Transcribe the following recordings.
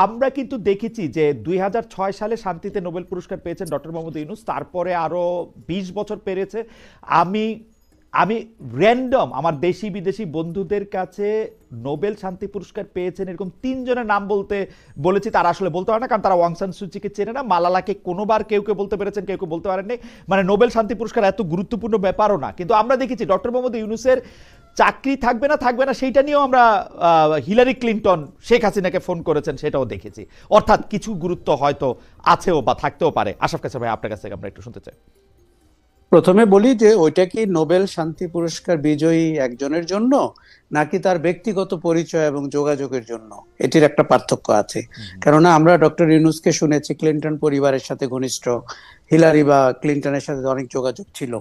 আমরা কিন্তু দেখেছি যে 2006 সালে শান্তিতে নোবেল পুরস্কার পেয়েছেন ডক্টর মোহাম্মদ ইউনূস, তারপরে আরো 20 বছর পেরেছে। আমি আমি র্যান্ডম আমার দেশি বিদেশি বন্ধুদের কাছে নোবেল শান্তি পুরস্কার পেয়েছেন এরকম 3 জনের নাম বলেছি, তারা আসলে বলতে পারে না, কারণ তারা ওয়াং সান সুচিকে চেনে না। মালালাকে কোনোবার কেউ কেউ বলতে পেরেছেন, কেউ কেউ বলতে পারেননি। মানে নোবেল শান্তি পুরস্কার এত গুরুত্বপূর্ণ ব্যাপারও না, কিন্তু আমরা দেখেছি ডক্টর মোহাম্মদ ইউনূসের চাকরি থাকবে না থাকবে না সেইটা নিয়েও আমরা হিলারি ক্লিন্টন শেখ হাসিনাকে ফোন করেছেন সেটাও দেখেছি। অর্থাৎ কিছু গুরুত্ব হয়তো আছেও বা থাকতেও পারে। আশরাফ কাছে ভাই, আপনার কাছ থেকে আমরা একটু শুনতে চাই। প্রথমে বলি যে ওইটা কি নোবেল শান্তি পুরস্কার বিজয়ী একজনের জন্য নাকি তার ব্যক্তিগত পরিচয় এবং যোগাযোগের জন্য, এটির একটা পার্থক্য আছে। কেননা আমরা ডক্টর ইউনূসকে শুনেছি ক্লিন্টন পরিবারের সাথে ঘনিষ্ঠ, হিলারি বা ক্লিন্টনের সাথে অনেক যোগাযোগ ছিল।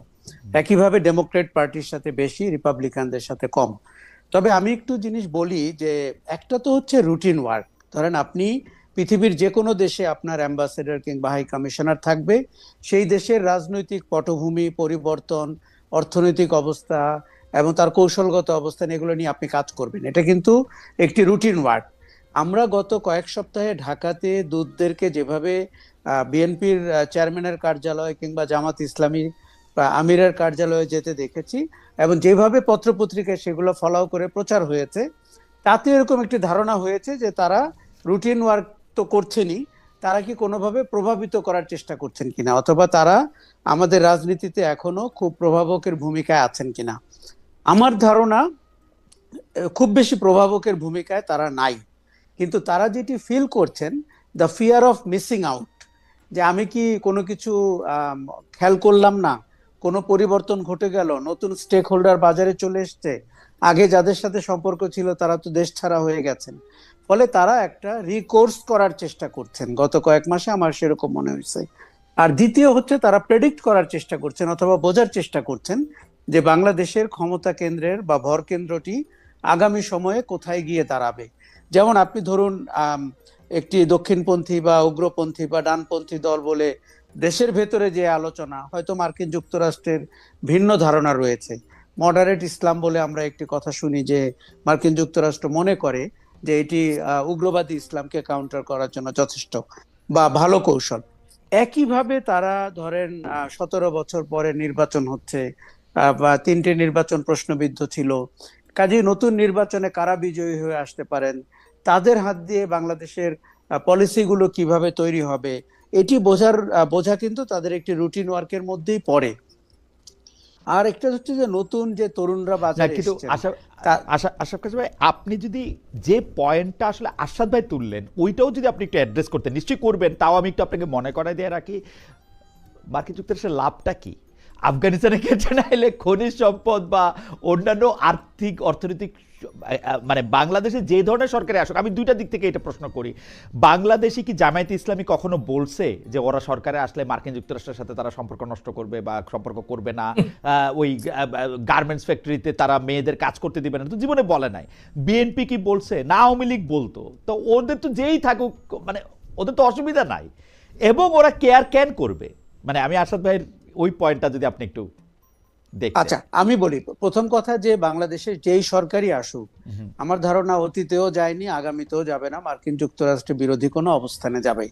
একইভাবে ডেমোক্রেট পার্টির সাথে বেশি, রিপাবলিকানদের সাথে কম। তবে আমি একটু জিনিস বলি যে একটা তো হচ্ছে রুটিন ওয়ার্ক। ধরেন আপনি পৃথিবীর যে কোনো দেশে আপনার অ্যাম্বাসেডর কিংবা হাই কমিশনার থাকবে, সেই দেশের রাজনৈতিক পটভূমি পরিবর্তন, অর্থনৈতিক অবস্থা এবং তার কৌশলগত অবস্থান, এগুলো নিয়ে আপনি কাজ করবেন। এটা কিন্তু একটি রুটিন ওয়ার্ক। আমরা গত কয়েক সপ্তাহে ঢাকাতে দূতদেরকে যেভাবে বিএনপির চেয়ারম্যানের কার্যালয় কিংবা জামাত ইসলামী আমিরের কার্যালয়ে যেতে দেখেছি, এবং যেভাবে পত্রপত্রিকায় সেগুলো ফলো করে প্রচার হয়েছে, তাতে এরকম একটি ধারণা হয়েছে যে তারা রুটিন ওয়ার্ক তো করছেনই, তারা কি কোনোভাবে প্রভাবিত করার চেষ্টা করছেন কিনা, অথবা তারা আমাদের রাজনীতিতে এখনো খুব প্রভাবকের ভূমিকায় আছেন কিনা। আমার ধারণা খুব বেশি প্রভাবকের ভূমিকায় তারা নাই, কিন্তু তারা যেটি ফিল করছেন, the fear of missing out, যে আমি কি কোনো কিছু খেয়াল করলাম না, কোনো পরিবর্তন ঘটে গেল, নতুন স্টেক হোল্ডার বাজারে চলে এসছে, আগে যাদের সাথে সম্পর্ক ছিল তারা তো দেশ ছাড়া হয়ে গেছেন। ফলে তারা একটা রিকোর্স করার চেষ্টা করছেন গত কয়েক মাসে, আমার সেরকম মনে হয়েছে। আর দ্বিতীয় হচ্ছে তারা প্রেডিক্ট করার চেষ্টা করছেন অথবা বোঝার চেষ্টা করছেন যে বাংলাদেশের ক্ষমতা কেন্দ্রের বা ভর কেন্দ্রটি আগামী সময়ে কোথায় গিয়ে দাঁড়াবে। যেমন আপনি ধরুন একটি দক্ষিণপন্থী বা উগ্রপন্থী বা ডানপন্থী দল বলে দেশের ভেতরে যে আলোচনা, হয়তো মার্কিন যুক্তরাষ্ট্রের ভিন্ন ধারণা রয়েছে। মডারেট ইসলাম বলে আমরা একটি কথা শুনি, যে মার্কিন যুক্তরাষ্ট্র মনে করে যে এটি উগ্রবাদী ইসলামকে কাউন্টার করার জন্য যথেষ্ট বা ভালো কৌশল। একইভাবে তারা ধরেন 17 বছর পরে নির্বাচন হচ্ছে, বা 3টে নির্বাচন প্রশ্নবিদ্ধ ছিল, কাজেই নতুন নির্বাচনে কারা বিজয়ী হয়ে আসতে পারেন, তাদের হাত দিয়ে বাংলাদেশের পলিসিগুলো কিভাবে তৈরি হবে, এটি বোঝা কিন্তু তাদের একটি রুটিন ওয়ার্কের মধ্যেই পড়ে। আর একটা হচ্ছে যে নতুন যে তরুণরা বাজারে কিন্তু এসেছেন। আশরাফ কাছে ভাই, আপনি যদি যে পয়েন্টটা আসলে আশরাফ ভাই তুললেন ওইটাও যদি আপনি একটু অ্যাড্রেস করতেন, নিশ্চয়ই করবেন, তাও আমি একটু আপনাকে মনে করাই দিয়ে রাখি। মার্কিন যুক্তরাষ্ট্রের লাভটা কি? আফগানিস্তানের ক্ষেত্রে না এলে খনিজ সম্পদ বা অন্যান্য অর্থনৈতিক, মানে বাংলাদেশে যে ধরনের সরকারে আসুক, আমি দুইটা দিক থেকে এটা প্রশ্ন করি। বাংলাদেশে কি জামায়াতে ইসলামী কখনো বলছে যে ওরা সরকারে আসলে মার্কিন যুক্তরাষ্ট্রের সাথে তারা সম্পর্ক নষ্ট করবে বা সম্পর্ক করবে না, ওই গার্মেন্টস ফ্যাক্টরিতে তারা মেয়েদের কাজ করতে দিবে না? তো জীবনে বলে নাই। বিএনপি কি বলছে? না আওয়ামী লীগ বলতো। তো ওদের তো যেই থাকুক, মানে ওদের তো অসুবিধা নাই, এবং ওরা কেয়ার ক্যান করবে। মানে আমি আসাদ ভাইয়ের ওই পয়েন্টটা যদি আপনি একটু দেখতেন। আচ্ছা, আমি বলি প্রথম কথা যে বাংলাদেশের যেই সরকারই আসুক, আমার ধারণা অতীতেও যায়নি, আগামীতেও যাবে না, মার্কিন যুক্তরাষ্ট্রের বিরোধী কোনো অবস্থানে যাবে,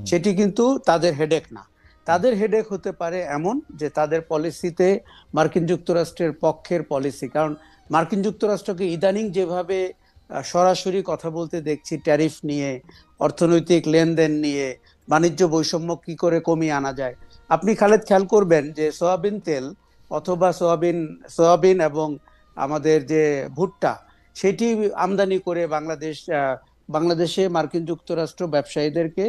সেটি কিন্তু তাদের হেডেক না। তাদের হেডেক হতে পারে এমন যে তাদের পলিসিতে মার্কিন যুক্তরাষ্ট্রের পক্ষের পলিসি, কারণ মার্কিন যুক্তরাষ্ট্রকে ইদানিং যেভাবে সরাসরি কথা বলতে দেখছি ট্যারিফ নিয়ে, অর্থনৈতিক লেনদেন নিয়ে, বাণিজ্য বৈষম্য কি করে কমিয়ে আনা যায়। আপনি খালেদ খেয়াল করবেন যে সয়াবিন তেল অথবা সয়াবিন এবং আমাদের যে ভুট্টা, সেটি আমদানি করে বাংলাদেশে মার্কিন যুক্তরাষ্ট্র ব্যবসায়ীদেরকে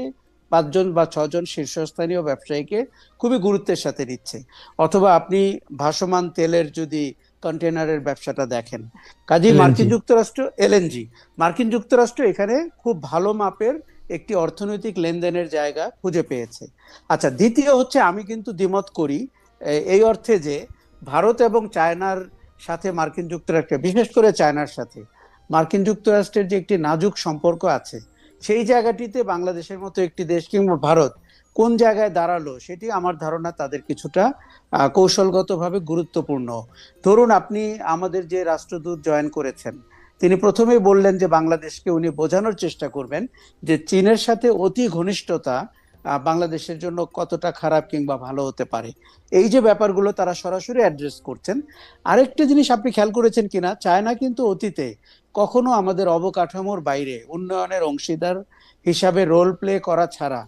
5জন বা 6জন শীর্ষস্থানীয় ব্যবসায়ীকে খুবই গুরুত্বের সাথে নিচ্ছে। অথবা আপনি ভাসমান তেলের যদি কন্টেনারের ব্যবসাটা দেখেন, কাজেই মার্কিন যুক্তরাষ্ট্র এলএনজি, মার্কিন যুক্তরাষ্ট্র এখানে খুব ভালো মাপের একটি অর্থনৈতিক লেনদেনের জায়গা খুঁজে পেয়েছে। আচ্ছা, দ্বিতীয় হচ্ছে আমি কিন্তু দ্বিমত করি এই অর্থে যে ভারত এবং চায়নার সাথে মার্কিন যুক্তরাষ্ট্র, বিশেষ করে চায়নার সাথে মার্কিন যুক্তরাষ্ট্রের যে একটি নাজুক সম্পর্ক আছে, সেই জায়গাটিতে বাংলাদেশের মতো একটি দেশ কিংবা ভারত কোন জায়গায় দাঁড়ালো, সেটি আমার ধারণা তাদের কিছুটা কৌশলগতভাবে গুরুত্বপূর্ণ। ধরুন আপনি আমাদের যে রাষ্ট্রদূত জয়েন করেছেন, তিনি প্রথমেই বললেন যে বাংলাদেশকে উনি বোঝানোর চেষ্টা করবেন যে চীনের সাথে অতি ঘনিষ্ঠতা বাংলাদেশের জন্য কতটা খারাপ কিংবা ভালো হতে পারে। এই যে ব্যাপারগুলো তারা সরাসরি অ্যাড্রেস করছেন। আরেকটা জিনিস আপনি খেয়াল করেছেন কিনা, চায়না কিন্তু অতীতে কখনো আমাদের অবকাঠামোর বাইরে উন্নয়নের অংশীদার হিসাবে রোল প্লে করা ছাড়া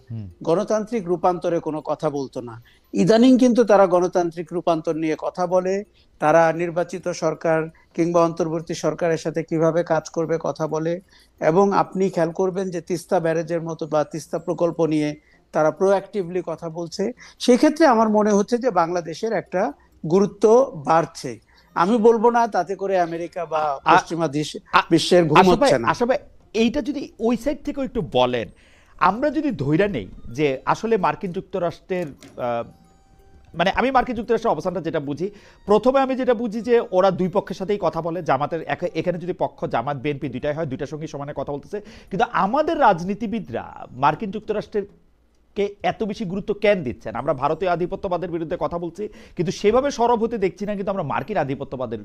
গণতান্ত্রিক রূপান্তরে কোনো কথা বলতো না। ইদানিং কিন্তু তারা গণতান্ত্রিক রূপান্তর নিয়ে কথা বলে, তারা নির্বাচিত সরকার কিংবা অন্তর্বর্তী সরকারের সাথে কিভাবে কাজ করবে কথা বলে। এবং আপনি খেয়াল করবেন যে তিস্তা ব্যারেজের মতো বা তিস্তা প্রকল্প নিয়ে তারা প্রোঅ্যাক্টিভলি কথা বলছে। সেক্ষেত্রে আমার মনে হচ্ছে যে বাংলাদেশের একটা গুরুত্ব বাড়ছে। আমি বলবো না তাতে করে আমেরিকা বা পশ্চিমা বিশ্বের ঘুম হচ্ছে না। আসলে এইটা যদি ওই সাইড থেকেও একটু বলেন, আমরা যদি ধইরা নেই যে আসলে মার্কিন যুক্তরাষ্ট্রের মানে আমি মার্কিন যুক্তরাষ্ট্রের অবস্থানটা যেটা বুঝি, প্রথমে আমি যেটা বুঝি যে ওরা দুই পক্ষের সাথেই কথা বলে, জামাতের এখানে যদি পক্ষ জামাত বিএনপি দুইটাই হয়, দুইটার সঙ্গে সমানে কথা বলতেছে। কিন্তু আমাদের রাজনীতিবিদরা মার্কিন যুক্তরাষ্ট্রের কে এত বেশি গুরুত্ব কেন দিচ্ছেন? আমরা ভারতীয় আধিপত্যবাদের বিরুদ্ধে কথা বলছি, কিন্তু সেভাবে সরব হতে দেখছি না। কিন্তু আমরা মার্কিন আধিপত্যবাদের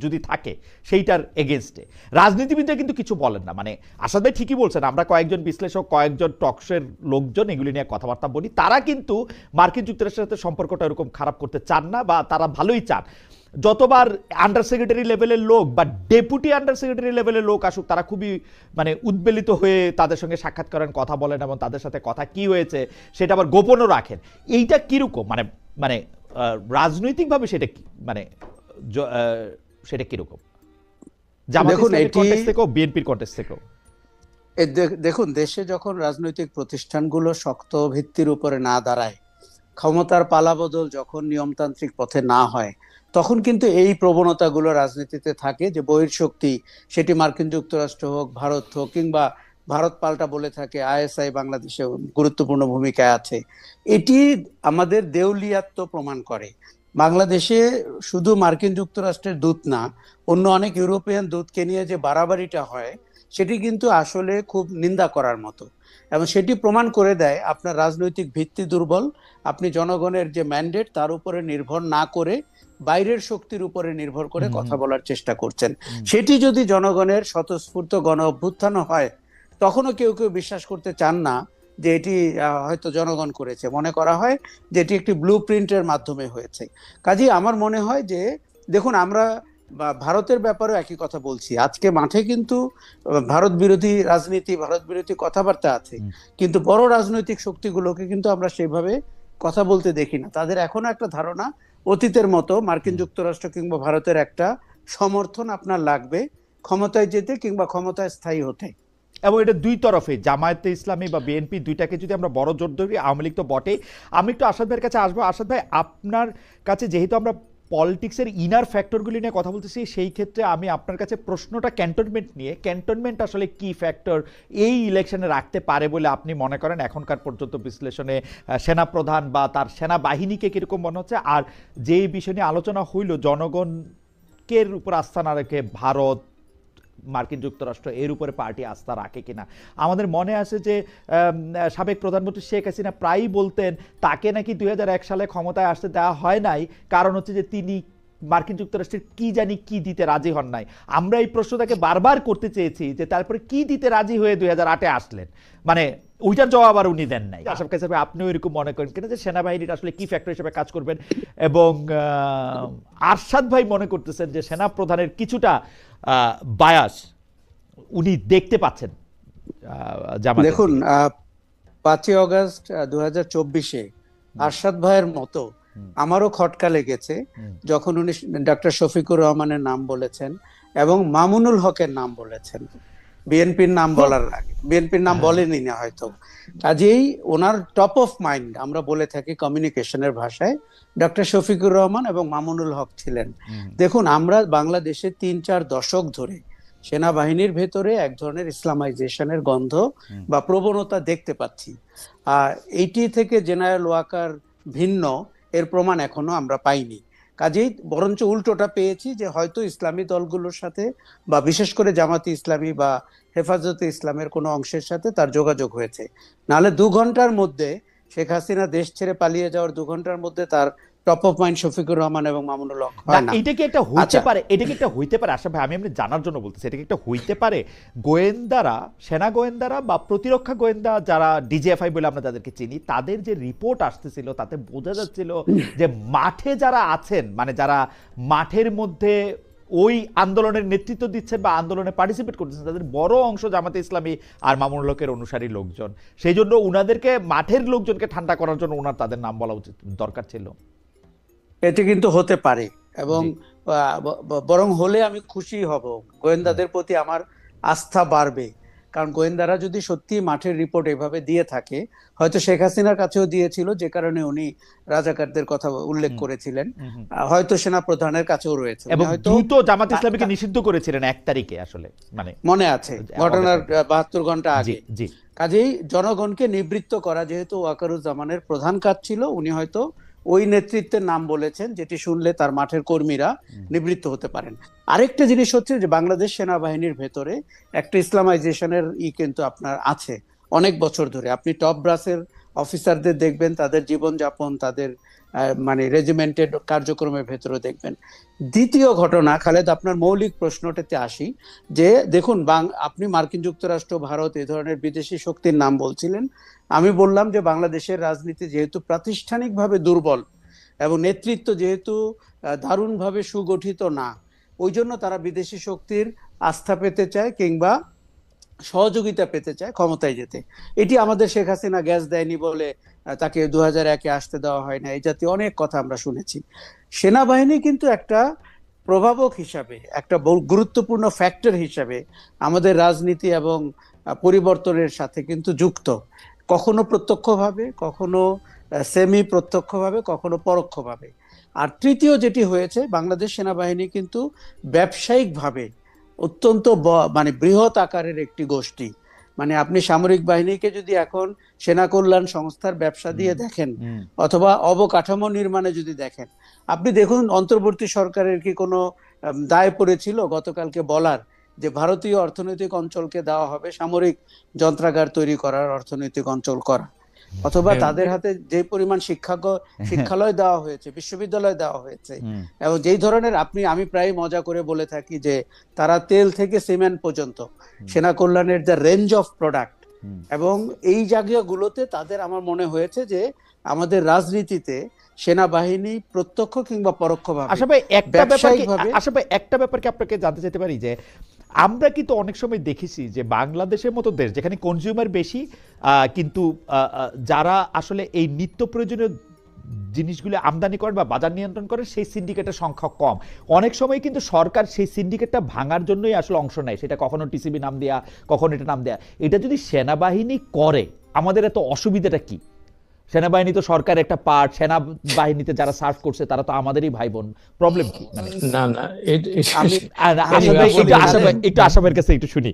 যদি থাকে সেইটার এগেনস্টে রাজনীতিবিদরা কিন্তু কিছু বলেন না। মানে আসাদ ভাই ঠিকই বলছেন, আমরা কয়েকজন বিশ্লেষক, কয়েকজন টকশোর লোকজন এগুলি নিয়ে কথাবার্তা বলি, তারা কিন্তু মার্কিন যুক্তরাষ্ট্রের সাথে সম্পর্কটা এরকম খারাপ করতে চান না, বা তারা ভালোই চান। যতবার আন্ডার সেক্রেটারি লেভেলের লোক বা ডেপুটি আন্ডার সেক্রেটারি লেভেলের লোক আসুক, তারা খুবই মানে উদ্বেলিত হয়ে তাদের সঙ্গে সাক্ষাৎ করেন, কথা বলেন, এবং তাদের সাথে কথা কি হয়েছে সেটা আবার গোপনও রাখেন। এইটা কিরকম মানে মানে রাজনৈতিকভাবে সেটা মানে সেটা কিরকম জামাতের কনটেক্সট থেকেও বিএনপির কনটেক্সট থেকেও? দেখুন, দেশে যখন রাজনৈতিক প্রতিষ্ঠানগুলো শক্ত ভিত্তির উপরে না দাঁড়ায়, ক্ষমতার পালাবদল যখন নিয়মতান্ত্রিক পথে না হয়, তখন কিন্তু এই প্রবণতাগুলো রাজনীতিতে থাকে যে বহির্শক্তি, সেটি মার্কিন যুক্তরাষ্ট্র হোক, ভারত হোক, কিংবা ভারত পাল্টা বলে থাকে আইএসআই বাংলাদেশে গুরুত্বপূর্ণ ভূমিকায় আছে। এটি আমাদের দেউলিয়াত্ব প্রমাণ করে। বাংলাদেশে শুধু মার্কিন যুক্তরাষ্ট্রের দূত না, অন্য অনেক ইউরোপিয়ান দূতকে নিয়ে যে বাড়াবাড়িটা হয়, সেটি কিন্তু আসলে খুব নিন্দা করার মতো। এবং সেটি প্রমাণ করে দেয় আপনার রাজনৈতিক ভিত্তি দুর্বল। আপনি জনগণের যে ম্যান্ডেট তার উপরে নির্ভর না করে বাইরের শক্তির উপরে নির্ভর করে কথা বলার চেষ্টা করছেন। সেটি যদি জনগণের স্বতঃস্ফূর্ত গণ অভ্যুত্থান হয়, তখনও কেউ কেউ বিশ্বাস করতে চান না যে এটি হয়তো জনগণ করেছে, মনে করা হয় যে এটি একটি ব্লু প্রিন্টের মাধ্যমে হয়েছে। কাজেই আমার মনে হয় যে দেখুন, আমরা ভারতের ব্যাপারেও একই কথা বলছি। আজকে মাঠে কিন্তু ভারত বিরোধী রাজনীতি, ভারত বিরোধী কথাবার্তা আছে, কিন্তু বড় রাজনৈতিক শক্তিগুলোকে কিন্তু আমরা সেভাবে কথা বলতে দেখি না। তাদের এখনো একটা ধারণা অতীতের মতো মার্কিন যুক্তরাষ্ট্র কিংবা ভারতের একটা সমর্থন আপনার লাগবে ক্ষমতায় যেতে কিংবা ক্ষমতায় স্থায়ী হতে। এবং এটা দুই তরফে, জামায়াতে ইসলামী বা বিএনপি দুইটাকে যদি আমরা বড় জোর ধরি, আওয়ামী লীগ তো বটেই। আমি একটু আসাদ ভাইয়ের কাছে আসবো। আসাদ ভাই, আপনার কাছে যেহেতু আমরা পলিটিক্সের ইনার ফ্যাক্টরগুলি নিয়ে কথা বলতেছি, সেই ক্ষেত্রে আমি আপনার কাছে প্রশ্নটা ক্যান্টনমেন্ট নিয়ে। ক্যান্টনমেন্ট আসলে কি ফ্যাক্টর এই ইলেকশনে রাখতে পারে বলে আপনি মনে করেন এখনকার পর্যন্ত বিশ্লেষণে? সেনাপ্রধান বা তার সেনাবাহিনীকে কীরকম মনে হচ্ছে? আর যেই বিষয় নিয়ে আলোচনা হইল, জনগণকে উপর আস্থা না রেখে ভারত, মার্কিন যুক্তরাষ্ট্র এর উপরে পার্টি আস্থা রাখে কিনা। আমাদের মনে আছে যে সাবেক প্রধানমন্ত্রী শেখ হাসিনা প্রায়ই বলতেন তাকে নাকি 2001 সালে ক্ষমতায় আসতে দেওয়া হয় নাই, কারণ হচ্ছে যে তিনি মার্কিন যুক্তরাষ্ট্রের কি জানি কি দিতে রাজি হন নাই। আমরা এই প্রশ্নটাকে বারবার করতে চেয়েছি যে তারপরে কি দিতে রাজি হয়ে 2008-এ আসলেন, মানে ওইটার জবাব আর উনি দেন নাই। আশরাফ কাছে আপনিও এরকম মনে করেন কিনা যে সেনাবাহিনীর আসলে কি ফ্যাক্টর হিসেবে কাজ করবেন? এবং আরশাদ ভাই মনে করতেছেন যে সেনা প্রধানের কিছুটা বায়াস উনি দেখতে পাচ্ছেন জামাতে? দেখুন, 5ই অগস্ট 2024-এ আরশাদ ভাইয়ের মতো আমারও খটকা লেগেছে যখন উনি ডক্টর শফিকুর রহমানের নাম বলেছেন এবং মামুনুল হকের নাম বলেছেন। বিএনপির নাম বলার আগে, বিএনপির নাম বলেনি না হয়তো। কাজেই ওনার টপ অফ মাইন্ড আমরা বলে থাকি কমিউনিকেশনের ভাষায়, ডক্টর শফিকুর রহমান এবং মামুনুল হক ছিলেন। দেখুন, আমরা বাংলাদেশে 3-4 দশক ধরে সেনাবাহিনীর ভেতরে এক ধরনের ইসলামাইজেশনের গন্ধ বা প্রবণতা দেখতে পাচ্ছি। এইটি থেকে জেনারেল ওয়াকার ভিন্ন এর প্রমাণ এখনো আমরা পাইনি। কাজেই বরঞ্চ উল্টোটা পেয়েছি যে হয়তো ইসলামী দলগুলোর সাথে বা বিশেষ করে জামাতি ইসলামী বা হেফাজতে ইসলামের কোনো অংশের সাথে তার যোগাযোগ হয়েছে। নাহলে 2 ঘন্টার মধ্যে শেখ হাসিনা দেশ ছেড়ে পালিয়ে যাওয়ার 2 ঘন্টার মধ্যে তার top of mind Shafiqur Rahman এবং মামুনুল হক না, হয় না। এটা কি একটা হইতে আচ্ছা। পারে? এটা কি একটা হইতে পারে আশা ভাই? আমি এমনি জানার জন্য বলতেছি, এটা কি একটা হইতে পারে গোয়েন্দারা, সেনা গোয়েন্দারা বা প্রতিরক্ষা গোয়েন্দা যারা ডিজিএফআই বলে আমরা যাদেরকে চিনি, তাদের যে রিপোর্ট আসতেছিল তাতে বোঝা যাচ্ছিল যে মাঠে যারা আছেন, মানে যারা মাঠের মধ্যে ওই আন্দোলনের নেতৃত্ব দিচ্ছেন বা আন্দোলনে পার্টিসিপেট করতেছেন, তাদের বড় অংশ জামাতে ইসলামী আর মামুনুল হকের অনুসারী লোকজন। সেই জন্য উনাদেরকে, মাঠের লোকজনকে ঠান্ডা করার জন্য ওনার তাদের নাম বলা উচিত, দরকার ছিল। এটি কিন্তু হতে পারে, এবং বরং হলে আমি খুশি হব। গোয়েন্দাদের প্রতি আমার আস্থা বাড়বে, কারণ গোয়েন্দারা যদি সত্যি মাঠের রিপোর্ট এভাবে দিয়ে থাকে, হয়তো শেখ হাসিনার কাছেও দিয়েছিল, যে কারণে উনি রাজাকারদের কথা উল্লেখ করেছিলেন, হয়তো সেনা প্রধানের কাছেও রয়েছে, এবং হয়তো দ্রুত জামাত ইসলামীকে নিষিদ্ধ করেছিলেন 1 তারিখে, আসলে মানে মনে আছে ঘটনার 72 ঘন্টা আগে। জি। কাজেই জনগণকে নিবৃত্ত করা যেহেতু ওয়াকারুজ্জামানের প্রধান কাজ ছিল, উনি হয়তো ওই নেতৃত্বের নাম বলেছেন, যেটি শুনলে তার মাঠের কর্মীরা নিবৃত্ত হতে পারেন। আরেকটা জিনিস হচ্ছে যে বাংলাদেশ সেনাবাহিনীর ভেতরে একটা ইসলামাইজেশনের কিন্তু আপনার আছে অনেক বছর ধরে। আপনি টপ ব্রাসের অফিসারদের দেখবেন, তাদের জীবনযাপন, তাদের মানে রেজিমেন্টের কার্যক্রমের ভেতরে দেখবেন। দ্বিতীয় ঘটনা, খালেদ, আপনার মৌলিক প্রশ্নটাতে আসি, যে দেখুন আপনি মার্কিন যুক্তরাষ্ট্র, ভারত এই ধরনের বিদেশি শক্তির নাম বলছিলেন। আমি বললাম যে বাংলাদেশের রাজনীতি যেহেতু প্রাতিষ্ঠানিকভাবে দুর্বল এবং নেতৃত্ব যেহেতু দারুণভাবে সুগঠিত না, ওই জন্য তারা বিদেশি শক্তির আস্থা পেতে চায় কিংবা সহযোগিতা পেতে চায় ক্ষমতায় যেতে। এটি আমাদের শেখ হাসিনা গ্যাস দেয়নি বলে তাকে 2001-এ আসতে দেওয়া হয় না, এই জাতীয় অনেক কথা আমরা শুনেছি। সেনাবাহিনী কিন্তু একটা প্রভাবক হিসাবে, একটা গুরুত্বপূর্ণ ফ্যাক্টর হিসাবে আমাদের রাজনীতি এবং পরিবর্তনের সাথে কিন্তু যুক্ত, কখনো প্রত্যক্ষভাবে, কখনো সেমি প্রত্যক্ষভাবে, কখনো পরোক্ষভাবে। আর তৃতীয় যেটি হয়েছে, বাংলাদেশ সেনাবাহিনী কিন্তু ব্যবসায়িকভাবে অত্যন্ত মানে বৃহৎ আকারের একটি গোষ্ঠী। মানে আপনি সামরিক বাহিনীকে যদি এখন সেনা কল্যাণ সংস্থার ব্যবসা দিয়ে দেখেন, অথবা অবকাঠামো নির্মাণে যদি দেখেন, আপনি দেখুন অন্তর্বর্তী সরকারের কি কোনো দায় পড়েছিল গতকালকে বলার যে ভারতীয় অর্থনৈতিক অঞ্চলকে দেওয়া হবে সামরিক যন্ত্রাগার তৈরি করার, অর্থনৈতিক অঞ্চল করা, অথবা তাদের হাতে যে পরিমাণ শিক্ষালয় দেওয়া হয়েছে, বিশ্ববিদ্যালয় দেওয়া হয়েছে, এবং যেই ধরনের আমি প্রায় মজা করে বলে থাকি যে তারা তেল থেকে সিমেন্ট পর্যন্ত সেনা কল্যাণের যে রেঞ্জ অফ প্রোডাক্ট, এবং এই জায়গাগুলোতে তাদের আমার মনে হয়েছে যে আমাদের রাজনীতিতে সেনাবাহিনী প্রত্যক্ষ কিংবা পরোক্ষভাবে একটা ব্যাপারকে আপনাকে জানতে চাইতে পারি যে আমরা কিন্তু অনেক সময় দেখেছি যে বাংলাদেশের মতো দেশ যেখানে কনজিউমার বেশি, কিন্তু যারা আসলে এই নিত্য প্রয়োজনীয় জিনিসগুলো আমদানি করেন বা বাজার নিয়ন্ত্রণ করেন, সেই সিন্ডিকেটের সংখ্যা কম। অনেক সময় কিন্তু সরকার সেই সিন্ডিকেটটা ভাঙার জন্যই আসলে অংশ নেয়, সেটা কখনো টিসিবি নাম দেয়া, কখনো এটা নাম দেয়া। এটা যদি সেনাবাহিনী করে, আমাদের এত অসুবিধাটা কি? সেনাবাহিনী তো সরকার একটা পার্ট, সেনাবাহিনীতে যারা সার্ভ করছে তারা তো আমাদেরই ভাই বোন, প্রবলেম কি? একটু আসামের কাছে একটু শুনি,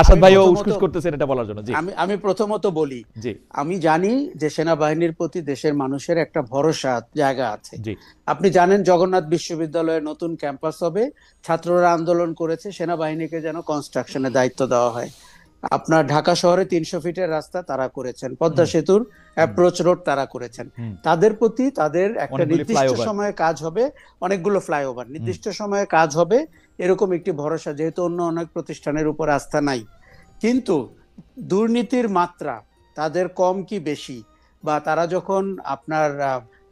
আসাদ ভাইও উসকুস করতেছেন এটা বলার জন্য। আমি প্রথমত বলি, আমি জানি যে সেনাবাহিনীর প্রতি দেশের মানুষের একটা ভরসা জায়গা আছে। আপনি জানেন জগন্নাথ বিশ্ববিদ্যালয়ে নতুন ক্যাম্পাস হবে, ছাত্ররা আন্দোলন করেছে সেনাবাহিনীকে যেন কনস্ট্রাকশনের দায়িত্ব দেওয়া হয়। আপনার ঢাকা শহরে 300 ফিটের রাস্তা তারা করেছেন, পদ্মা সেতুর অ্যাপ্রোচ রোড তারা করেছেন। তাদের প্রতি তাদের একটা নির্দিষ্ট সময়ে কাজ হবে, অনেকগুলো ফ্লাইওভার নির্দিষ্ট সময়ে কাজ হবে, এরকম একটি ভরসা, যেহেতু অন্য অনেক প্রতিষ্ঠানের উপর আস্থা নাই। কিন্তু দুর্নীতির মাত্রা তাদের কম কি বেশি, বা তারা যখন আপনার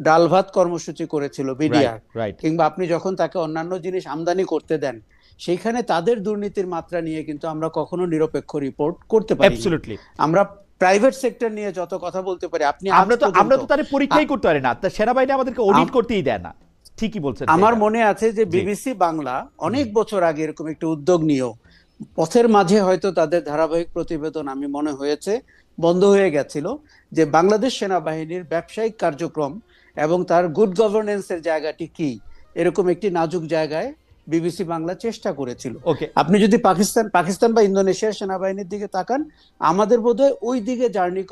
ডাল ভাত কর্মসূচি করেছিল বিডিআর, কিংবা আপনি যখন তাকে অন্যান্য জিনিস আমদানি করতে দেন, সেইখানে তাদের দুর্নীতির মাত্রা নিয়ে কিন্তু আমরা কখনো নিরপেক্ষ রিপোর্ট করতে পারি না। আমরা প্রাইভেট সেক্টর নিয়ে যত কথা বলতে পারি, আমরা তো তার পরীক্ষাই করতে পারি না, সেনাবাহিনী আমাদেরকে অডিট করতেই দেয় না। ঠিকই বলছেন। আমার মনে আছে যে বিবিসি বাংলা অনেক বছর আগে এরকম একটা উদ্যোগ নিয়েও পথের মাঝে হয়তো তাদের ধারাবাহিক প্রতিবেদন আমি মনে হয়েছে বন্ধ হয়ে গেছিল, যে বাংলাদেশ সেনাবাহিনীর ব্যবসায়িক কার্যক্রম এবং তার গুড গভর্নেন্সের জায়গাটি কি, এরকম একটি নাজুক জায়গায় বিবিসি বাংলা চেষ্টা করেছিল। আপনি যদি পাকিস্তান বা ইন্দোনেশিয়ার সেনাবাহিনীর দিকে তাকান, আমাদের বোধহয় ওই দিকে জার্নি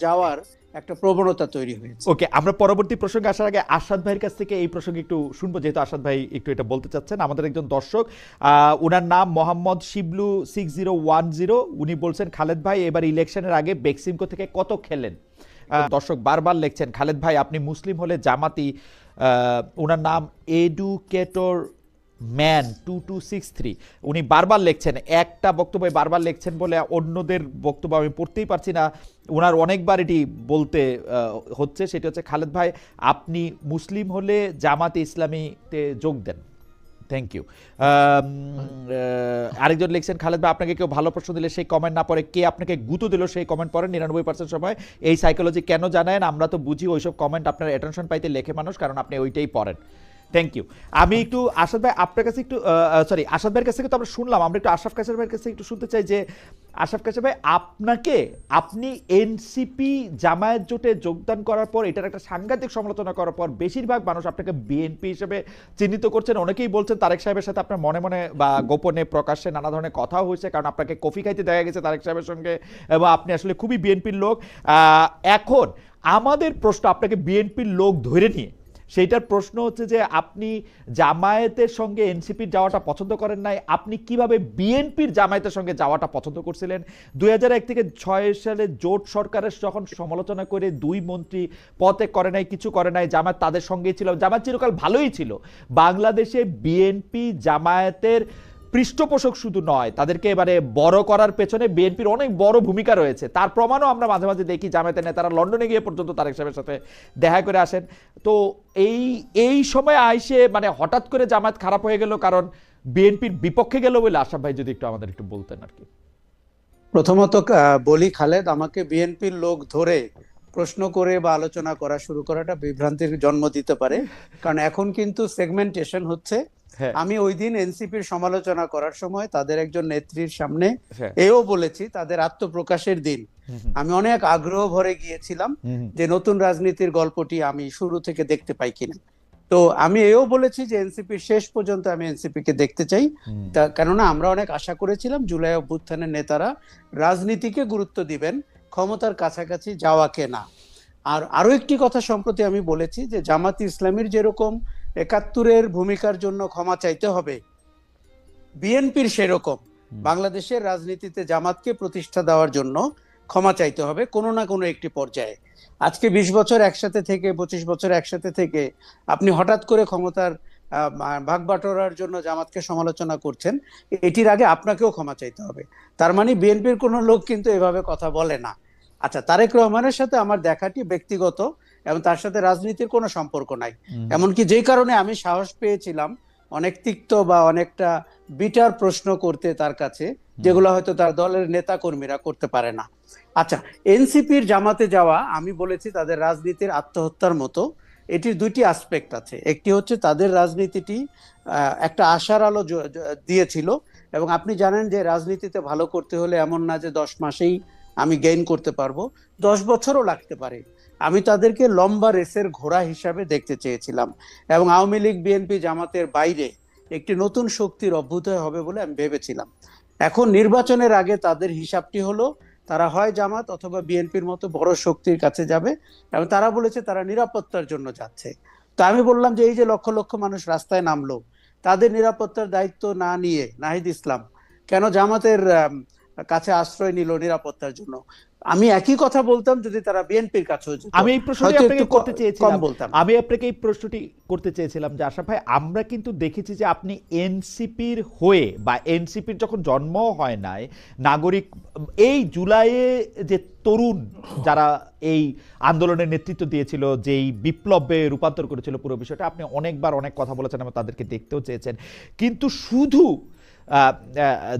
যাওয়ার একটা প্রবণতা তৈরি হয়েছে। ওকে, আমরা পরবর্তী প্রসঙ্গে আসার আগে আসাদ ভাইয়ের কাছ থেকে এই প্রসঙ্গে একটু শুনবো, যেহেতু আসাদ ভাই একটু এটা বলতে চাচ্ছেন। আমাদের একজন দর্শক, ওনার নাম মোহাম্মদ শিবলু 6010, উনি বলছেন, খালেদ ভাই এবার ইলেকশনের আগে বেক্সিমকো থেকে কত খেলেন? দর্শক বারবার লিখছেন, খালেদ ভাই আপনি মুসলিম হলে জামাতি ওনার নাম এডুকেটর ম্যান 2263, উনি বারবার লিখছেন, একটা বক্তব্য বারবার লিখছেন বলে অন্যদের বক্তব্য আমি পড়তেই পারছি না, ওনার অনেকবার এটি বলতে হচ্ছে। সেটি হচ্ছে, খালেদ ভাই আপনি মুসলিম হলে জামাতে ইসলামীতে যোগ দেন। Thank you. আরেকজন লিখছেন, খালেদ ভাই আপনাকে কেউ ভালো প্রশ্ন দিলে সেই কমেন্ট না পড়ে কে আপনাকে গুঁতো দিল সেই কমেন্ট পড়েন 99% সময়। এই সাইকোলজি কেন জানেন? আমরা তো বুঝি ওইসব কমেন্ট আপনার অ্যাটেনশন পাইতে লেখে মানুষ, কারণ আপনি ওইটাই পড়েন। Thank you. আমি একটু আসাদ ভাই আপনার কাছে একটু সরি আসাদ ভাইয়ের কাছ থেকে তো আমরা শুনলাম, আমরা একটু আশরাফ কাশার ভাইয়ের কাছে একটু শুনতে চাই যে আশরাফ কাশার ভাই আপনি এনসিপি জামায়াত জোটে যোগদান করার পর, এটার একটা সাংঘাতিক সমালোচনা করার পর বেশিরভাগ মানুষ আপনাকে বিএনপি হিসেবে চিহ্নিত করছেন। অনেকেই বলছেন তারেক সাহেবের সাথে আপনার মনে মনে বা গোপনে প্রকাশ্যে নানা ধরনের কথাও হয়েছে, কারণ আপনাকে কফি খাইতে দেখা গেছে তারেক সাহেবের সঙ্গে, এবং আপনি আসলে খুবই বিএনপির লোক। এখন আমাদের প্রশ্ন, আপনাকে বিএনপির লোক ধরে নিয়ে সেইটার প্রশ্ন হচ্ছে যে আপনি জামায়াতের সঙ্গে এনসিপির যাওয়াটা পছন্দ করেন নাই, আপনি কিভাবে বিএনপির জামায়াতের সঙ্গে যাওয়াটা পছন্দ করছিলেন? 2001 থেকে 6 সালে জোট সরকারের যখন সমালোচনা করে 2 মন্ত্রী পদত্যাগ করে নাই, কিছু করে নাই, জামায়াত তাদের সঙ্গেই ছিল, জামায়াত চিরকাল ভালোই ছিল। বাংলাদেশে বিএনপি জামায়াতের পৃষ্ঠপোষক শুধু নয়, তাদেরকে এবারে বড় করার পেছনে বিএনপির অনেক বড় ভূমিকা রয়েছে। তার প্রমাণও আমরা মাঝে মাঝে দেখি, জামায়াতের নেতারা লন্ডনে গিয়ে পর্যন্ত তারেক সাহেবের সাথে দেখা করে আসেন। তো এই সময় আইসে মানে হঠাৎ করে জামায়াত খারাপ হয়ে গেল কারণ বিএনপির বিপক্ষে গেল বলে, আশরাফ ভাই যদি একটু আমাদের একটু বলতেন আর কি। প্রথমত বলি খালেদ, আমাকে বিএনপির লোক ধরে প্রশ্ন করে বা আলোচনা করা শুরু করাটা বিভ্রান্তির জন্ম দিতে পারে, কারণ এখন কিন্তু সেগমেন্টেশন হচ্ছে। আমি ওই দিন এনসিপির সমালোচনা করার সময় তাদের একজন নেত্রীর সামনে এও বলেছি, তাদের আত্মপ্রকাশের দিন আমি অনেক আগ্রহ ভরে গিয়েছিলাম যে নতুন রাজনীতির গল্পটি আমি শুরু থেকে দেখতে পাই কিনা। তো আমি এও বলেছি যে এনসিপির শেষ পর্যন্ত আমি এনসিপি কে দেখতে চাই, কেননা আমরা অনেক আশা করেছিলাম জুলাই অভ্যুত্থানের নেতারা রাজনীতিকে গুরুত্ব দিবেন, ক্ষমতার কাছাকাছি যাওয়াকে না। আর আরো একটি কথা সম্প্রতি আমি বলেছি যে জামাত ইসলামীর যেরকম 71-এর ভূমিকার জন্য ক্ষমা চাইতে হবে, বিএনপির সেরকম বাংলাদেশের রাজনীতিতে জামাতকে প্রতিষ্ঠা দেওয়ার জন্য ক্ষমা চাইতে হবে কোনো না কোনো একটি পর্যায়ে। আজকে 20 বছর একসাথে থেকে, 25 বছর একসাথে থেকে আপনি হঠাৎ করে ক্ষমতার ভাগ বাটোয়ারার জন্য জামাতকে সমালোচনা করছেন, এটির আগে আপনাকেও ক্ষমা চাইতে হবে। তার মানে বিএনপির কোনো লোক কিন্তু এভাবে কথা বলে না। আচ্ছা, তারেক রহমানের সাথে আমার দেখাটি ব্যক্তিগত এবং তার সাথে রাজনীতির কোনো সম্পর্ক নাই। এমনকি যেই কারণে আমি সাহস পেয়েছিলাম অনেক তিক্ত বা অনেকটা বিটার প্রশ্ন করতে তার কাছে, যেগুলো হয়তো তার দলের নেতা কর্মীরা করতে পারে না। আচ্ছা, এনসিপির জামাতে যাওয়া আমি বলেছি তাদের রাজনীতির আত্মহত্যার মতো। এটির দুইটি আসপেক্ট আছে। একটি হচ্ছে তাদের রাজনীতিটি একটা আশার আলো দিয়েছিল, এবং আপনি জানেন যে রাজনীতিতে ভালো করতে হলে এমন না যে 10 মাসেই আমি গেইন করতে পারবো, 10 বছরও লাগতে পারে। আমি তাদেরকে লম্বা রেসের ঘোড়া হিসাবে দেখতে চেয়েছিলাম, এবং আওয়ামী লীগ বিএনপি জামাতের বাইরে একটি নতুন শক্তির অভ্যুদয় হবে বলে আমি ভেবেছিলাম। এখন নির্বাচনের আগে তাদের হিসাবটি হলো তারা হয় জামাত অথবা বিএনপির মতো বড় শক্তির কাছে যাবে, এবং তারা বলেছে তারা নিরাপত্তার জন্য যাচ্ছে। তো আমি বললাম যে এই যে লক্ষ লক্ষ মানুষ রাস্তায় নামলো, তাদের নিরাপত্তার দায়িত্ব না নিয়ে নাহিদ ইসলাম কেন জামাতের কাছে আশ্রয় নিল নিরাপত্তার জন্য? আমি একই কথা বলতাম যদি তারা বিএনপির কাছে যেত। আমি এই প্রশ্নটি আপনাকে করতে চেয়েছিলাম, আমি আপনাকে এই প্রশ্নটি করতে চেয়েছিলাম যে আশরাফ ভাই, আমরা কিন্তু দেখেছি যে আপনি এনসিপির হয়ে বা এনসিপির যখন জন্ম হয় নাই, নাগরিক এই জুলাইয়ে যে তরুণ যারা এই আন্দোলনের নেতৃত্ব দিয়েছিল, যেই বিপ্লবে রূপান্তর করেছিল পুরো বিষয়টা, আপনি অনেকবার অনেক কথা বলেছেন এবং তাদেরকে দেখতেও চেয়েছেন, কিন্তু শুধু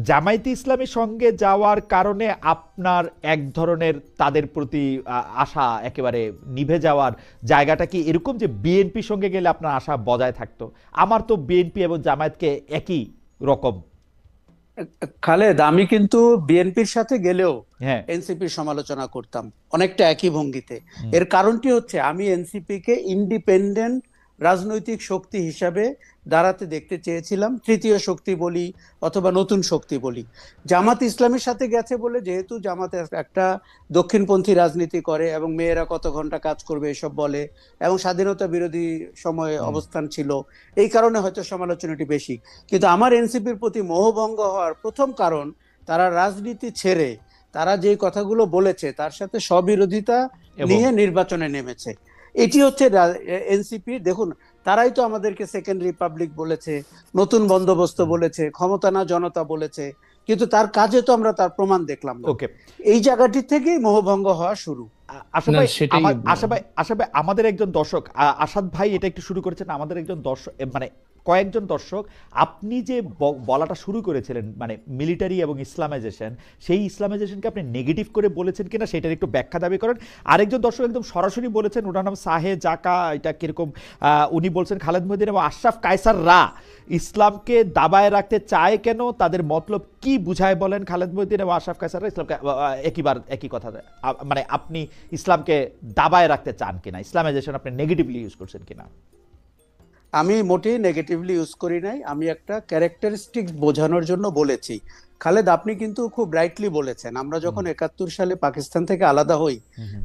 জামায়াতে ইসলামীর সঙ্গে যাওয়ার কারণে আপনার এক ধরনের তাদের প্রতি আশা একেবারে নিভে যাওয়ার জায়গাটা কি এরকম যে বিএনপির সঙ্গে গেলে আপনার আশা বজায় থাকতো? আমার তো বিএনপি এবং জামায়াতকে একই রকম। খালেদ, আমি কিন্তু বিএনপির সাথে গেলেও এনসিপির সমালোচনা করতাম অনেকটা একই ভঙ্গিতে। এর কারণটি হচ্ছে আমি এনসিপি কে ইন্ডিপেন্ডেন্ট রাজনৈতিক শক্তি হিসাবে দাঁড়াতে দেখতে চেয়েছিলাম, তৃতীয় শক্তি বলি অথবা নতুন শক্তি বলি। জামাত ইসলামের সাথে গেছে বলে, যেহেতু জামাত একটা দক্ষিণপন্থী রাজনীতি করে এবং মেয়েরা কত ঘন্টা কাজ করবে এসব বলে, এবং স্বাধীনতা বিরোধী সময়ে অবস্থান ছিল, এই কারণে হয়তো সমালোচনাটি বেশি। কিন্তু আমার এনসিপির প্রতি মোহভঙ্গ হওয়ার প্রথম কারণ, তারা রাজনীতি ছেড়ে তারা যে কথাগুলো বলেছে তার সাথে স্ববিরোধিতা নিয়ে নির্বাচনে নেমেছে। এটি হচ্ছে এনসিপি। দেখুন, তারাই তো আমাদেরকে সেকেন্ড রিপাবলিক বলেছে, নতুন বন্দোবস্ত বলেছে, ক্ষমতা না জনতা বলেছে, কিন্তু তার কাজে তো আমরা তার প্রমাণ দেখলাম না। ওকে, এই জায়গাটি থেকেই মোহভঙ্গ হওয়া শুরু। আশা না ভাই, সেটাই আশা ভাই আমাদের একজন দর্শক, আসাদ ভাই এটা একটু শুরু করেছেন, আমাদের একজন দর্শক মানে কয়েকজন দর্শক, আপনি যে বলাটা শুরু করেছিলেন মানে মিলিটারি এবং ইসলামাইজেশন, সেই ইসলামাইজেশনকে আপনি নেগেটিভ করে বলেছেন কিনা সেটার একটু ব্যাখ্যা দাবি করেন। আরেকজন দর্শক একদম সরাসরি বলেছেন, ওনার নাম সাহে জাকা, এটা কিরকম, উনি বলছেন খালেদ মহিউদ্দিন এবং আশরাফ কায়সার রা ইসলামকে দাবায় রাখতে চায় কেন, তাদের মতলব কি বুঝায় বলেন খালেদ মহিউদ্দিন এবং আশরাফ কায়সাররা ইসলামকে একই কথা, মানে আপনি ইসলামকে দাবায় রাখতে চান কিনা, ইসলামাইজেশন আপনি নেগেটিভলি ইউজ করছেন কিনা? আমি মোটেই নেগেটিভলি ইউজ করি নাই, আমি একটা ক্যারেক্টারিস্টিক বোঝানোর জন্য বলেছি। খালেদ, আপনি কিন্তু খুব রাইটলি বলেছেন, আমরা যখন 71 সালে পাকিস্তান থেকে আলাদা হই,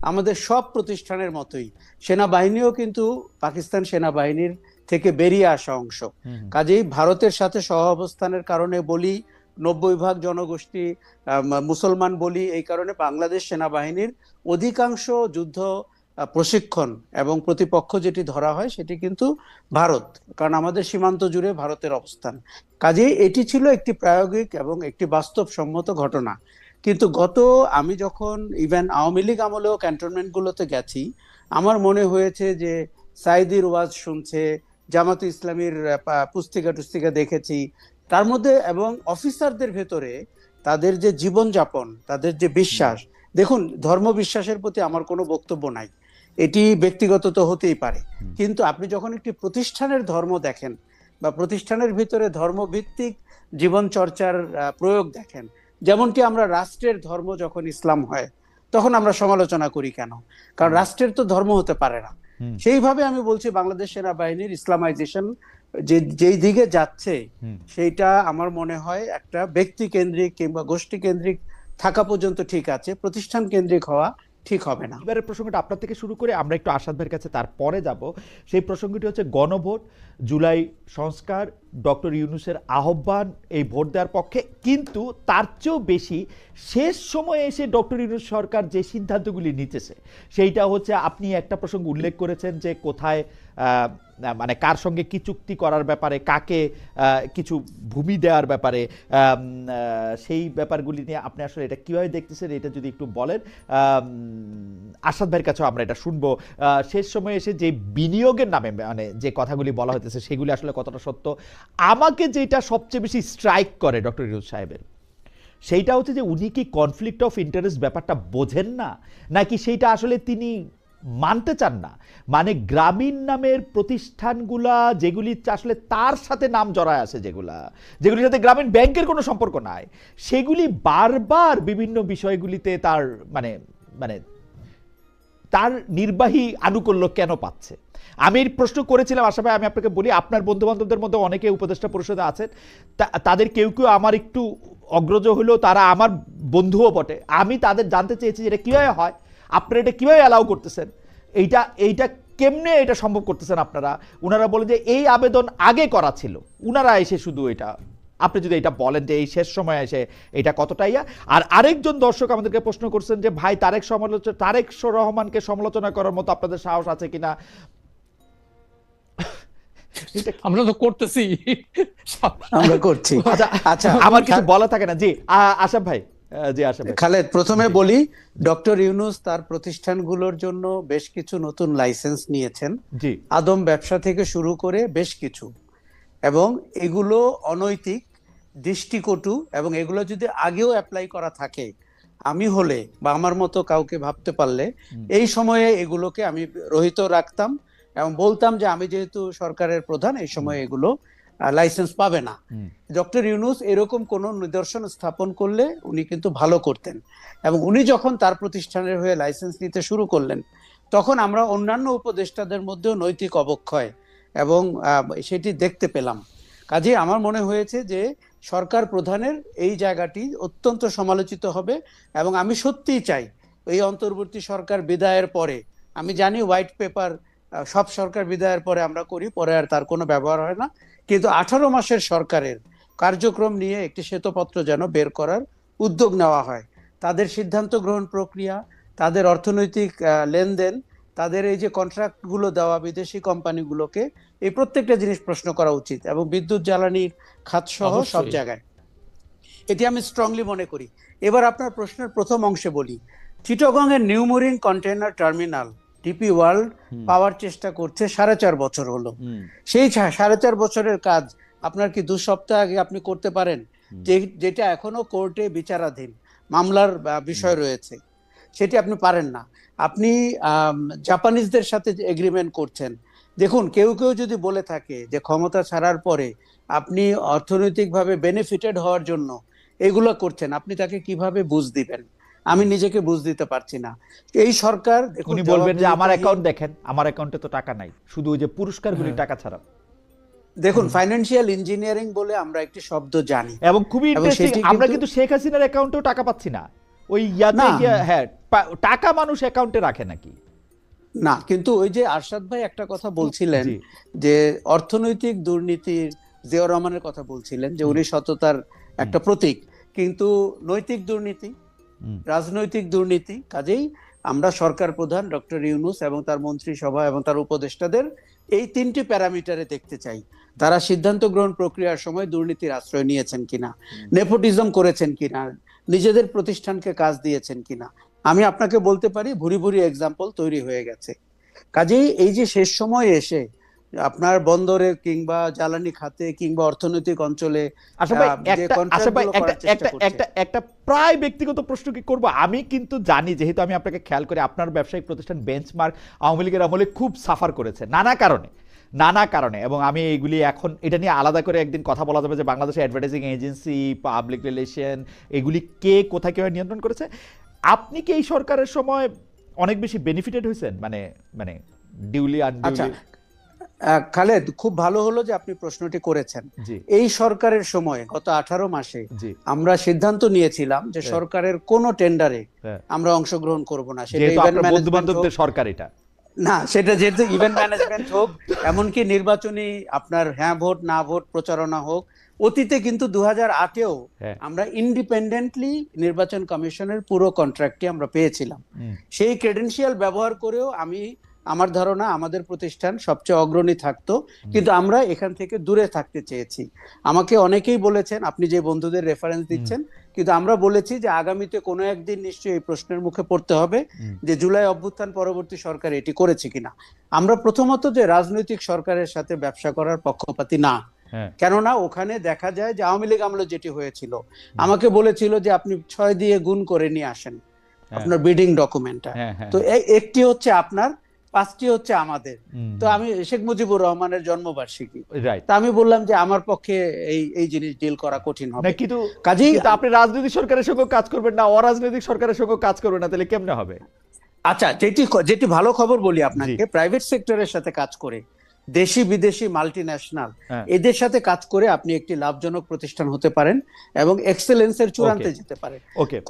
আমাদের সব প্রতিষ্ঠানের মতোই সেনাবাহিনীও কিন্তু পাকিস্তান সেনাবাহিনীর থেকে বেরিয়ে আসা অংশ। কাজেই ভারতের সাথে সহ অবস্থানের কারণে বলি, 90% জনগোষ্ঠী মুসলমান বলি, এই কারণে বাংলাদেশ সেনাবাহিনীর অধিকাংশ যুদ্ধ প্রশিক্ষণ এবং প্রতিপক্ষ যেটি ধরা হয় সেটি কিন্তু ভারত, কারণ আমাদের সীমান্ত জুড়ে ভারতের অবস্থান। কাজেই এটি ছিল একটি প্রায়োগিক এবং একটি বাস্তবসম্মত ঘটনা। কিন্তু আমি যখন ইভেন আওয়ামী লীগ আমলেও ক্যান্টনমেন্টগুলোতে গেছি, আমার মনে হয়েছে যে সাইদির ওয়াজ শুনছে, জামাতে ইসলামীর পুস্তিকা টুস্তিকা দেখেছি, তার মধ্যে এবং অফিসারদের ভেতরে তাদের যে জীবনযাপন, তাদের যে বিশ্বাস, দেখুন ধর্ম বিশ্বাসের প্রতি আমার কোনো বক্তব্য নাই, এটি ব্যক্তিগত তো হতেই পারে, কিন্তু আপনি যখন একটি প্রতিষ্ঠানের ধর্ম দেখেন বা প্রতিষ্ঠানের ভিতরে ধর্মভিত্তিক জীবন চর্চার প্রয়োগ দেখেন, যেমনটি আমরা রাষ্ট্রের ধর্ম যখন ইসলাম হয় তখন আমরা সমালোচনা করি কেন? কারণ রাষ্ট্রের তো ধর্ম হতে পারে না। সেইভাবে আমি বলছি বাংলাদেশ সেনাবাহিনীর ইসলামাইজেশন যেই দিকে যাচ্ছে, সেইটা আমার মনে হয় একটা ব্যক্তি কেন্দ্রিক কিংবা গোষ্ঠী কেন্দ্রিক থাকা পর্যন্ত ঠিক আছে, প্রতিষ্ঠান কেন্দ্রিক হওয়া ঠিক হবে না। এবারের প্রসঙ্গটা আপনার থেকে শুরু করে আমরা একটু আসাদ ভাইয়ের কাছে তারপরে যাব। সেই প্রসঙ্গটি হচ্ছে গণভোট, জুলাই সংস্কার, ডক্টর ইউনূসের আহ্বান এই ভোট দেওয়ার পক্ষে, কিন্তু তার চেয়েও বেশি শেষ সময়ে এসে ডক্টর ইউনূস সরকার যে সিদ্ধান্তগুলি নিতেছে সেইটা হচ্ছে, আপনি একটা প্রসঙ্গ উল্লেখ করেছেন যে কোথায় মানে কার সঙ্গে কি চুক্তি করার ব্যাপারে, কাকে কিছু ভূমি দেওয়ার ব্যাপারে, সেই ব্যাপারগুলি নিয়ে আপনি আসলে এটা কীভাবে দেখতেছেন, এটা যদি একটু বলেন। আসাদ ভাইয়ের কাছেও আমরা এটা শুনবো। শেষ সময়ে এসে যে বিনিয়োগের নামে মানে যে কথাগুলি বলা হতেছে সেগুলি আসলে কতটা সত্য। আমাকে যেটা সবচেয়ে বেশি স্ট্রাইক করে ডক্টর ইউনূস সাহেবের, সেইটা হচ্ছে যে উনি কি কনফ্লিক্ট অফ ইন্টারেস্ট ব্যাপারটা বোঝেন না, নাকি সেইটা আসলে তিনি মানতে চান না। মানে গ্রামীণ নামের প্রতিষ্ঠানগুলা যেগুলি আসলে তার সাথে নাম জড়ায় আছে, যেগুলির সাথে গ্রামীণ ব্যাংকের কোনো সম্পর্ক নাই, সেগুলি বারবার বিভিন্ন বিষয়গুলিতে তার মানে মানে তার নির্বাহী আনুকূল্য কেন পাচ্ছে। আমি প্রশ্ন করেছিলাম আশা ভাই, আমি আপনাকে বলি, আপনার বন্ধু বান্ধবদের মধ্যে অনেকে উপদেষ্টা পরিষদে আছেন, তাদের কেউ কেউ আমার একটু অগ্রজ হলেও তারা আমার বন্ধুও বটে। আমি তাদের জানতে চেয়েছি যে এটা কীভাবে হয়, আপনারা এটা কীভাবে অ্যালাউ করতেছেন, এইটা কেমনে এটা সম্ভব করতেছেন আপনারা। ওনারা বলেন যে এই আবেদন আগে করা ছিল, ওনারা এসে শুধু এটা, আপনি যদি এটা বলেন যে এই শেষ সময় এসে এটা কতটা ইয়া। আর আরেকজন দর্শক আমাদেরকে প্রশ্ন করছেন যে ভাই তারেক রহমানকে সমালোচনা করার মতো আপনাদের সাহস আছে কিনা। আমরা তো করতেছি, আমরা করছি। আচ্ছা, আমার কিছু বলা থাকে না। জি আশরাফ ভাই। জি আশরাফ ভাই। খালেদ, প্রথমে বলি, ডক্টর ইউনূস তার প্রতিষ্ঠানগুলোর জন্য বেশ কিছু নতুন লাইসেন্স নিয়েছেন, জি, আদম ব্যবসা থেকে শুরু করে বেশ কিছু, এবং এগুলো অনৈতিক, দৃষ্টিকটু, এবং এগুলো যদি আগেও অ্যাপ্লাই করা থাকে, আমি হলে বা আমার মতো কাউকে ভাবতে পারলে এই সময়ে এগুলোকে আমি রহিত রাখতাম এবং বলতাম যে আমি যেহেতু সরকারের প্রধান, এই সময় এগুলো লাইসেন্স পাবে না। ডক্টর ইউনূস এরকম কোন নিদর্শন স্থাপন করলে উনি কিন্তু ভালো করতেন, এবং উনি যখন তার প্রতিষ্ঠানের হয়ে লাইসেন্স নিতে শুরু করলেন, তখন আমরা অন্যান্য উপদেষ্টাদের মধ্যেও নৈতিক অবক্ষয় এবং সেটি দেখতে পেলাম। কাজে আমার মনে হয়েছে যে সরকার প্রধানের এই জায়গাটি অত্যন্ত সমালোচিত হবে, এবং আমি সত্যিই চাই এই অন্তর্বর্তী সরকার বিদায়ের পরে, আমি জানি হোয়াইট পেপার সব সরকার বিদায়ের পরে আমরা করি, পরে আর তার কোনো ব্যবহার হয় না, কিন্তু 18 মাসের সরকারের কার্যক্রম নিয়ে একটি শ্বেতপত্র যেন বের করার উদ্যোগ নেওয়া হয়। তাদের সিদ্ধান্ত গ্রহণ প্রক্রিয়া, তাদের অর্থনৈতিক লেনদেন, তাদের এই যে কন্ট্রাক্ট গুলো দেওয়া বিদেশি কোম্পানিগুলোকে এই প্রত্যেকটা জিনিস প্রশ্ন করা উচিত, এবং বিদ্যুৎ জ্বালানির খাত সহ সব অবশ্যই। জায়গায় এটি আমি স্ট্রংলি মনে করি। এবার আপনার প্রশ্নের প্রথম অংশে বলি, চিটাগং এর new marine container terminal DP World পাওয়ার চেষ্টা করছে 4.5 বছর হলো। সেই 4.5 বছরের কাজ আপনার কি 2 সপ্তাহ আগে আপনি করতে পারেন? যেটা এখনো কোর্টে বিচারাধীন মামলার বিষয় রয়েছে, সেটি আপনি পারেন না। আপনি জাপানিজদের সাথে এগ্রিমেন্ট করছেন। দেখুন, কেউ কেউ যদি বলে থাকে যে ক্ষমতা ছাড়ার পরে আপনি অর্থনৈতিকভাবে বেনিফিটেড হওয়ার জন্য এগুলো করছেন, আপনি তাকে কিভাবে বুঝ দিবেন? আমি নিজেকে বুঝ দিতে পারছি না। এই সরকার দেখুন, উনি বলবেন যে আমার অ্যাকাউন্ট দেখেন, আমার অ্যাকাউন্টে তো টাকা নাই, শুধু ওই যে পুরস্কারগুলি টাকা ছাড়া। দেখুন, ফাইন্যান্সিয়াল ইঞ্জিনিয়ারিং বলে আমরা একটি শব্দ জানি, এবং খুবই ইন্টারেস্টিং, আমরা কিন্তু শেখ হাসিনার অ্যাকাউন্টেও টাকা পাচ্ছি না। ওই ইয়াতে গিয়ে হ্যাঁ টাকা মানুষ অ্যাকাউন্টে রাখে নাকি? না, কিন্তু ওই যে আরশাদ ভাই একটা কথা বলছিলেন যে অর্থনৈতিক দুর্নীতির, জিয়াউর রহমানের কথা বলছিলেন যে উনি সততার একটা প্রতীক, কিন্তু নৈতিক দুর্নীতি, রাজনৈতিক দুর্নীতি, কাজেই আমরা সরকার প্রধান ডক্টর ইউনূস এবং তার মন্ত্রিসভা এবং তার উপদেষ্টাদের এই 3টি প্যারামিটারে দেখতে চাই। তারা সিদ্ধান্ত গ্রহণ প্রক্রিয়ার সময় দুর্নীতির আশ্রয় নিয়েছেন কিনা, নেপোটিজম করেছেন কিনা, নিজেদের প্রতিষ্ঠানকে কাজ দিয়েছেন কিনা। আমি আপনাকে বলতে পারি ভুরি ভুরি এক্সাম্পল তৈরি হয়ে গেছে। কাজেই এই যে শেষ সময়ে এসে আপনার বন্দরে কিংবা জ্বালানি খাতে কিংবা অর্থনৈতিক অঞ্চলে একটা প্রায় ব্যক্তিগত প্রশ্ন কি করবো, আমি কিন্তু জানি, যেহেতু আমি আপনাকে খেয়াল করি, আপনার ব্যবসায়িক প্রতিষ্ঠান বেঞ্চমার্ক আওয়ামী লীগের আমলে খুব সাফার করেছে নানা কারণে, এবং আমি এইগুলি এখন এটা নিয়ে আলাদা করে একদিন কথা বলা যাবে যে বাংলাদেশের অ্যাডভার্টাইজিং এজেন্সি, পাবলিক রিলেশন, এগুলি কে কোথায় কিভাবে নিয়ন্ত্রণ করেছে। আপনি কি এই সরকারের সময় অনেক বেশি বেনিফিটেড হয়েছেন, মানে ডিউলি আনডিউলি? খালেদ, খুব ভালো হলো যে আপনি প্রশ্নটি করেছেন। এই সরকারের সময় গত 18 মাসে আমরা সিদ্ধান্ত নিয়েছিলাম যে সরকারের কোন টেন্ডারে আমরা অংশগ্রহণ করব না। সেটা বন্ধু-বান্ধবদের সরকার, এটা না, সেটা যেহেতু ইভেন্ট ম্যানেজমেন্ট হোক, এমনকি নির্বাচনী আপনার হ্যাঁ ভোট না ভোট প্রচারণা হোক, অতীতে কিন্তু 2008-এও আমরা ইন্ডিপেন্ডেন্টলি নির্বাচন কমিশনের পুরো কন্ট্রাক্টটি আমরা পেয়েছিলাম। সেই ক্রেডেনশিয়াল ব্যবহার করেও আমার ধারণা আমাদের প্রতিষ্ঠান সবচেয়ে অগ্রণী থাকতো, কিন্তু আমরা এখান থেকে দূরে থাকতে চেয়েছি। আমাকে অনেকেই বলেছেন, আপনি যে বন্ধুদের রেফারেন্স দিচ্ছেন, কিন্তু আমরা বলেছি যে আগামীতে কোনো একদিন নিশ্চয়ই এই প্রশ্নের মুখে পড়তে হবে যে জুলাই অভ্যুত্থান পরবর্তী সরকার এটি করেছে কিনা। আমরা প্রথমত যে রাজনৈতিক সরকারের সাথে ব্যবসা করার পক্ষপাতী না, কেননা ওখানে দেখা যায় যে আওয়ামী লীগ আমলে যেটি হয়েছিল, আমাকে বলেছিল যে আপনি 6 দিয়ে গুণ করে নিয়ে আসেন আপনার বিডিং ডকুমেন্টটা, তো একটি হচ্ছে আপনার, 5টি হচ্ছে আমাদের। তো আমি শেখ মুজিবুর রহমানের জন্মবার্ষিকী, তা আমি বললাম যে আমার পক্ষে এই জিনিস ডিল করা কঠিন হবে। কিন্তু কাজেই আপনি রাজনৈতিক সরকারের সঙ্গে কাজ করবেন না, অরাজনৈতিক সরকারের সঙ্গে কাজ করবেন না, তাহলে কেমনে হবে? আচ্ছা, যেটি ভালো খবর বলি আপনাকে, প্রাইভেট সেক্টরের সাথে কাজ করে, দেশি বিদেশি মাল্টিন্যাশনাল এদের সাথে কাজ করে আপনি একটি লাভজনক প্রতিষ্ঠান হতে পারেন এবং এক্সেলেন্সের চূড়ান্তে যেতে পারেন।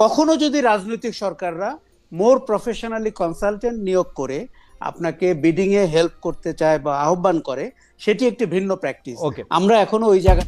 কখনো যদি রাজনৈতিক সরকাররা মোর প্রফেশনালি কনসালটেন্ট নিয়োগ করে আপনাকে বিডিং এ হেল্প করতে চায় বা আহ্বান করে, সেটি একটি ভিন্ন প্র্যাকটিস। আমরা এখনো ওই জায়গায়